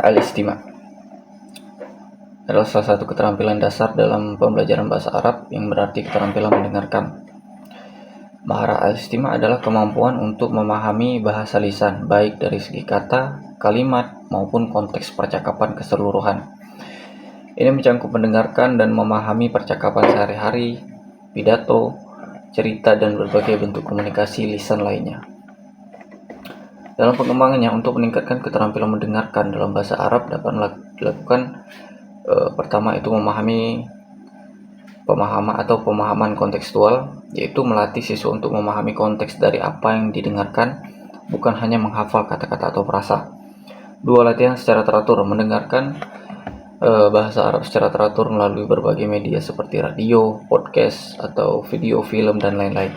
al-istima' adalah salah satu keterampilan dasar dalam pembelajaran bahasa Arab yang berarti keterampilan mendengarkan. Mahara al-istima' adalah kemampuan untuk memahami bahasa lisan, baik dari segi kata, kalimat, maupun konteks percakapan keseluruhan. Ini mencakup mendengarkan dan memahami percakapan sehari-hari, pidato, cerita, dan berbagai bentuk komunikasi lisan lainnya. Dalam pengembangannya, untuk meningkatkan keterampilan mendengarkan dalam bahasa Arab dapat dilakukan pertama itu memahami pemahaman kontekstual, yaitu melatih siswa untuk memahami konteks dari apa yang didengarkan, bukan hanya menghafal kata-kata atau frasa. 2. Latihan secara teratur. Mendengarkan bahasa Arab secara teratur melalui berbagai media seperti radio, podcast, atau video, film, dan lain-lain.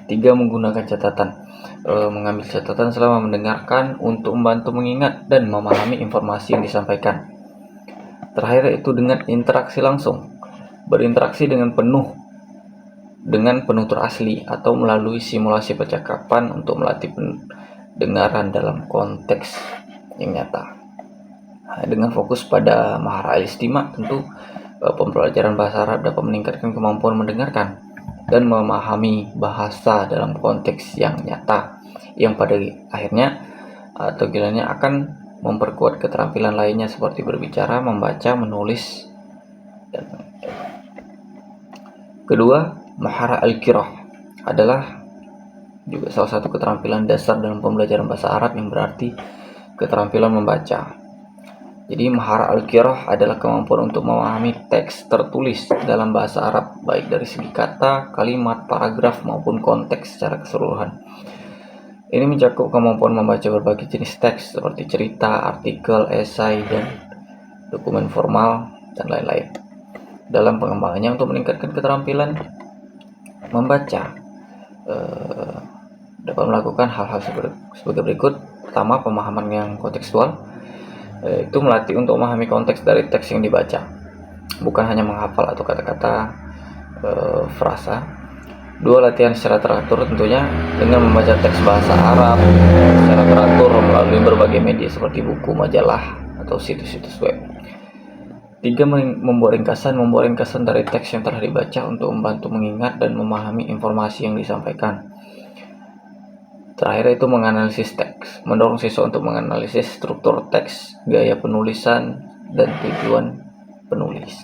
3. Menggunakan catatan. Mengambil catatan selama mendengarkan untuk membantu mengingat dan memahami informasi yang disampaikan. Terakhir itu dengan interaksi langsung, berinteraksi dengan penutur asli atau melalui simulasi percakapan untuk melatih pendengaran dalam konteks yang nyata. Dengan fokus pada mahara al-istima', tentu pembelajaran bahasa Arab dapat meningkatkan kemampuan mendengarkan dan memahami bahasa dalam konteks yang nyata, yang pada akhirnya atau gilanya akan memperkuat keterampilan lainnya seperti berbicara, membaca, menulis, dan kedua, mahara al-qira'ah adalah juga salah satu keterampilan dasar dalam pembelajaran bahasa Arab yang berarti keterampilan membaca. Jadi mahara al-qira'ah adalah kemampuan untuk memahami teks tertulis dalam bahasa Arab, baik dari segi kata, kalimat, paragraf, maupun konteks secara keseluruhan. Ini mencakup kemampuan membaca berbagai jenis teks seperti cerita, artikel, esai, dan dokumen formal, dan lain-lain. Dalam pengembangannya untuk meningkatkan keterampilan membaca, dapat melakukan hal-hal sebagai berikut. Pertama, pemahaman yang kontekstual, itu melatih untuk memahami konteks dari teks yang dibaca, bukan hanya menghafal atau kata-kata frasa. 2. Latihan secara teratur, tentunya dengan membaca teks bahasa Arab secara teratur melalui berbagai media seperti buku, majalah, atau situs-situs web. 3. Membuat ringkasan dari teks yang telah dibaca untuk membantu mengingat dan memahami informasi yang disampaikan. Terakhir itu menganalisis teks, mendorong siswa untuk menganalisis struktur teks, gaya penulisan, dan tujuan penulis.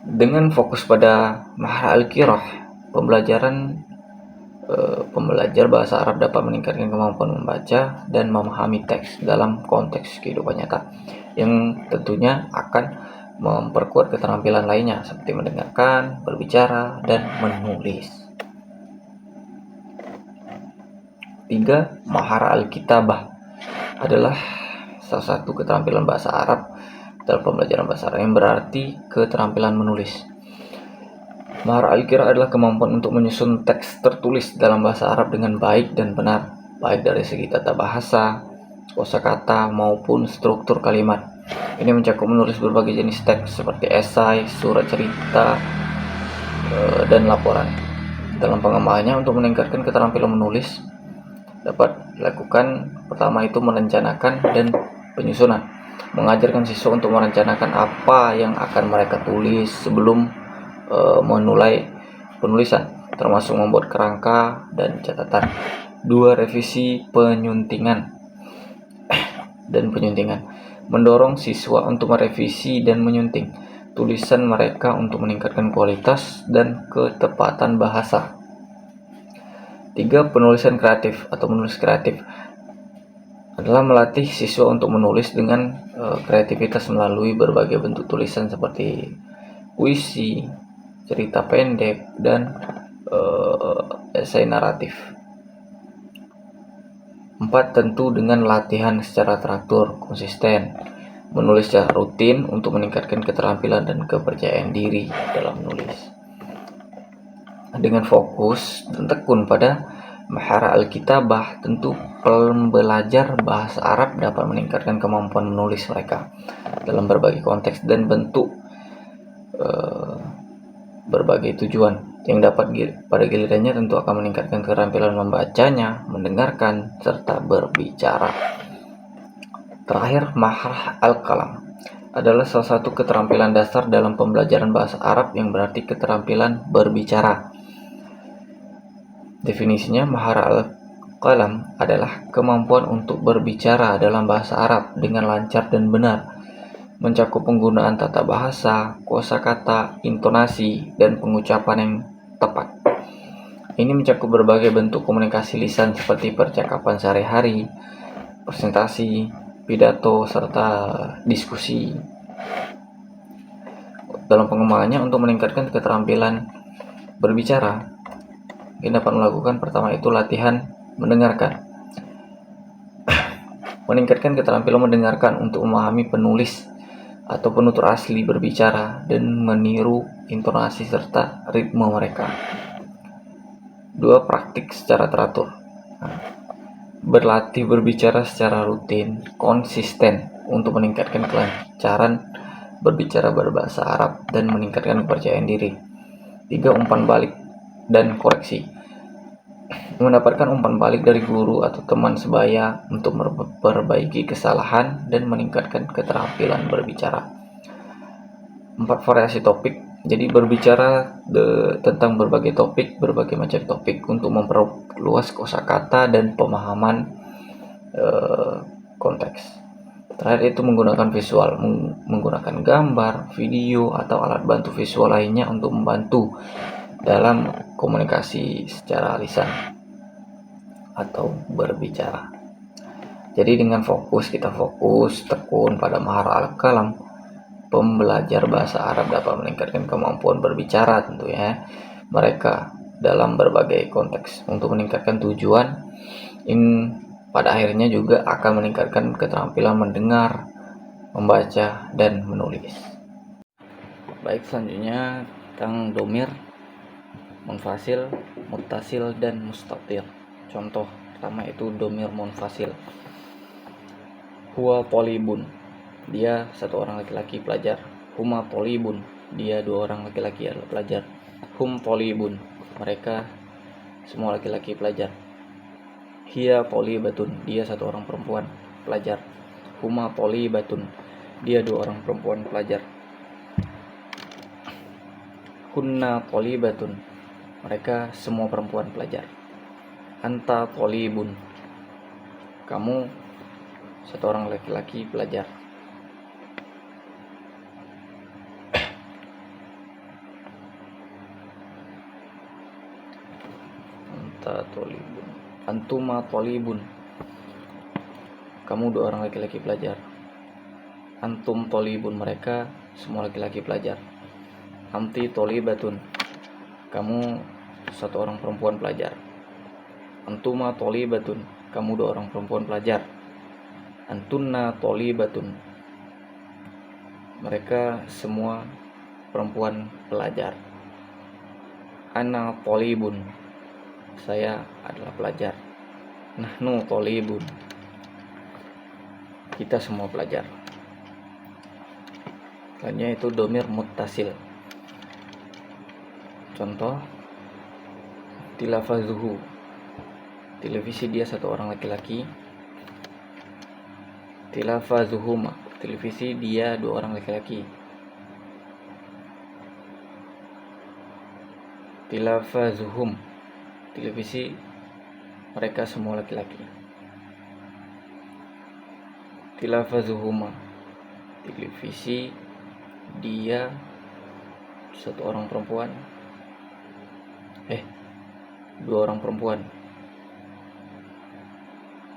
Dengan fokus pada mahara al-qira'ah, pembelajar bahasa Arab dapat meningkatkan kemampuan membaca dan memahami teks dalam konteks kehidupan nyata, yang tentunya akan memperkuat keterampilan lainnya seperti mendengarkan, berbicara, dan menulis. 3. Mahara al-kitabah adalah salah satu keterampilan bahasa Arab dalam pembelajaran bahasa Arab yang berarti keterampilan menulis. Mahara al-qira'ah adalah kemampuan untuk menyusun teks tertulis dalam bahasa Arab dengan baik dan benar, baik dari segi tata bahasa, kosakata, maupun struktur kalimat. Ini mencakup menulis berbagai jenis teks seperti esai, surat cerita, dan laporan. Dalam pengembangannya untuk meningkatkan keterampilan menulis dapat dilakukan pertama itu merencanakan dan penyusunan. Mengajarkan siswa untuk merencanakan apa yang akan mereka tulis sebelum memulai penulisan, termasuk membuat kerangka dan catatan. 2. Revisi dan penyuntingan. Mendorong siswa untuk merevisi dan menyunting tulisan mereka untuk meningkatkan kualitas dan ketepatan bahasa. 3. Penulisan kreatif atau menulis kreatif adalah melatih siswa untuk menulis dengan kreativitas melalui berbagai bentuk tulisan seperti puisi, cerita pendek, dan esai naratif. 4. Tentu dengan latihan secara teratur, konsisten, menulis secara rutin untuk meningkatkan keterampilan dan kepercayaan diri dalam menulis. Dengan fokus dan tekun pada mahara al-kitabah, tentu pembelajar bahasa Arab dapat meningkatkan kemampuan menulis mereka dalam berbagai konteks dan bentuk berbagai tujuan, yang dapat pada gilirannya tentu akan meningkatkan keterampilan membacanya, mendengarkan, serta berbicara. Terakhir, mahar al-kalam adalah salah satu keterampilan dasar dalam pembelajaran bahasa Arab yang berarti keterampilan berbicara. Definisinya, mahar al-kalam adalah kemampuan untuk berbicara dalam bahasa Arab dengan lancar dan benar, mencakup penggunaan tata bahasa, kosakata, intonasi, dan pengucapan yang tepat. Ini mencakup berbagai bentuk komunikasi lisan seperti percakapan sehari-hari, presentasi, pidato, serta diskusi. Dalam pengembangannya, untuk meningkatkan keterampilan berbicara, kita dapat melakukan pertama itu latihan mendengarkan. Meningkatkan keterampilan mendengarkan untuk memahami penulis atau penutur asli berbicara dan meniru intonasi serta ritme mereka. 2. Praktik secara teratur. Berlatih berbicara secara rutin, konsisten untuk meningkatkan kelancaran berbicara berbahasa Arab dan meningkatkan kepercayaan diri. 3. Umpan balik dan koreksi. Mendapatkan umpan balik dari guru atau teman sebaya untuk memperbaiki kesalahan dan meningkatkan keterampilan berbicara. 4. Variasi topik. Jadi berbicara tentang berbagai topik, berbagai macam topik untuk memperluas kosakata dan pemahaman konteks. Terakhir itu menggunakan visual, menggunakan gambar, video, atau alat bantu visual lainnya untuk membantu dalam komunikasi secara lisan atau berbicara. Jadi dengan kita fokus tekun pada mahar al-kalam, pembelajar bahasa Arab dapat meningkatkan kemampuan berbicara tentunya mereka dalam berbagai konteks untuk meningkatkan tujuan. Pada akhirnya juga akan meningkatkan keterampilan mendengar, membaca, dan menulis. Baik, selanjutnya tentang domir, munfasil, muttasil, dan mustatir. Contoh pertama itu domir munfasil. Huwa tolibun, dia satu orang laki-laki pelajar. Huma tolibun, dia dua orang laki-laki adalah pelajar. Hum tolibun, mereka semua laki-laki pelajar. Hiya tolibatun, dia satu orang perempuan pelajar. Huma tolibatun, dia dua orang perempuan pelajar. Hunna tolibatun, mereka semua perempuan pelajar. Anta tolibun, kamu satu orang laki-laki pelajar. Anta tolibun, antuma tolibun, kamu dua orang laki-laki pelajar. Antum tolibun, mereka semua laki-laki pelajar. Anti tolibatun, kamu satu orang perempuan pelajar. Antuma tolibatun, kamu dua orang perempuan pelajar. Antunna tolibatun, mereka semua perempuan pelajar. Ana tolibun, saya adalah pelajar. Nahnu tolibun, kita semua pelajar. Selanjutnya itu domir muttasil. Contoh, tilafazuhu, televisi dia satu orang laki-laki. Tilafazuhuma, televisi dia dua orang laki-laki. Tilafazuhum, televisi mereka semua laki-laki. Tilafazuhuma, televisi dia satu orang perempuan. Dua orang perempuan.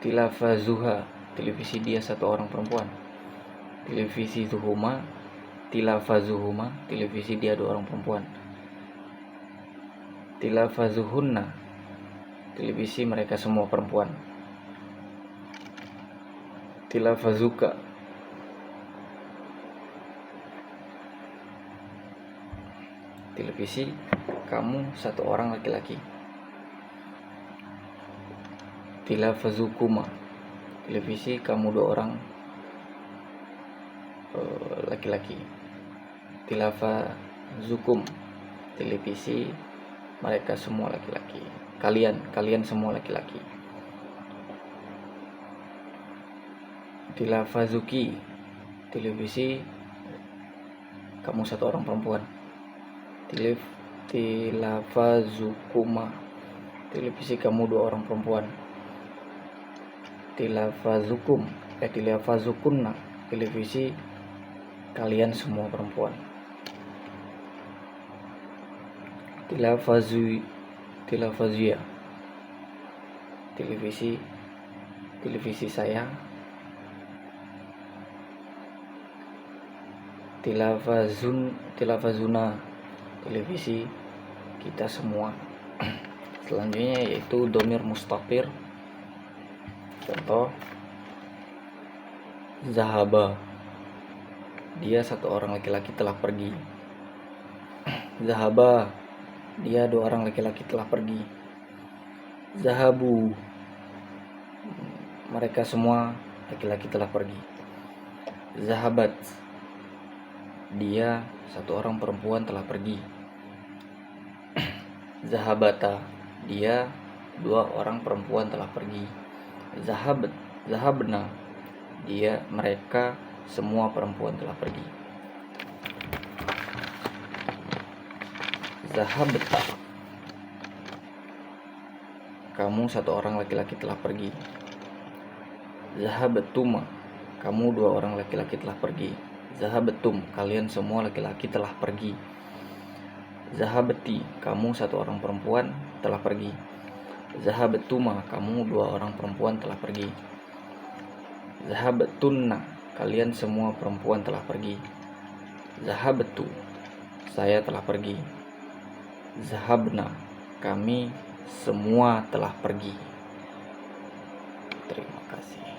Tilafazuha, televisi dia satu orang perempuan. Televisi zuhuma, tilafazuhuma, televisi dia dua orang perempuan. Tilafazuhunna, televisi mereka semua perempuan. Tilafazuka, televisi kamu satu orang laki-laki. Tilafazukuma, televisi kamu dua orang laki-laki. Tilafazukum, televisi mereka semua laki-laki. Kalian semua laki-laki. Tilafazuki, televisi kamu satu orang perempuan. Tilafazukuma, televisi kamu dua orang perempuan. Tilafazukunna, televisi kalian semua perempuan. Tilafazuya, televisi saya. Tilafazuna, televisi kita semua. Selanjutnya yaitu domir mustaqir. Contoh, zahaba, dia satu orang laki-laki telah pergi. Zahaba, dia dua orang laki-laki telah pergi. Zahabu, mereka semua laki-laki telah pergi. Zahabat, dia satu orang perempuan telah pergi. Zahabata, dia dua orang perempuan telah pergi. Zahabna, mereka semua perempuan telah pergi. Zahabta, kamu satu orang laki-laki telah pergi. Zahabatuma, kamu dua orang laki-laki telah pergi. Zahabatum, kalian semua laki-laki telah pergi. Zahabati, kamu satu orang perempuan telah pergi. Zahabatuma, kamu dua orang perempuan telah pergi. Zahabatunna, kalian semua perempuan telah pergi. Zahabatu, saya telah pergi. Zahabna, kami semua telah pergi. Terima kasih.